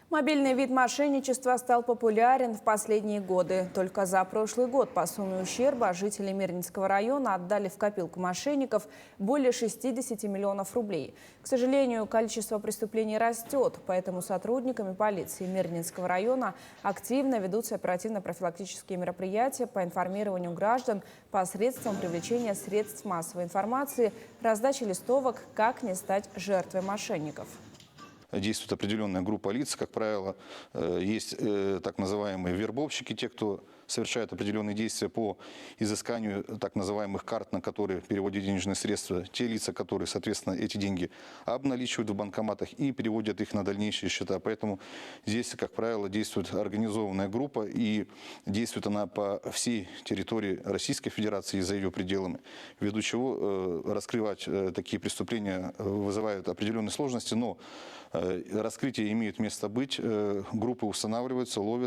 Мобильный вид мошенничества стал популярен в последние годы. Только за прошлый год по сумме ущерба жители Мирнинского района отдали в копилку мошенников более 60 миллионов рублей. К сожалению, количество преступлений растет, поэтому сотрудниками полиции Мирнинского района активно ведутся оперативно-профилактические мероприятия по информированию граждан посредством привлечения средств массовой информации, раздачи листовок «Как не стать жертвой мошенников». Действует определенная группа лиц, как правило, есть так называемые вербовщики, те, кто совершает определенные действия по изысканию так называемых карт, на которые переводят денежные средства, те лица, которые, соответственно, эти деньги обналичивают в банкоматах и переводят их на дальнейшие счета. Поэтому здесь, как правило, действует организованная группа, и действует она по всей территории Российской Федерации и за ее пределами, ввиду чего раскрывать такие преступления вызывают определенные сложности, но раскрытие имеет место быть, группы устанавливаются, ловят.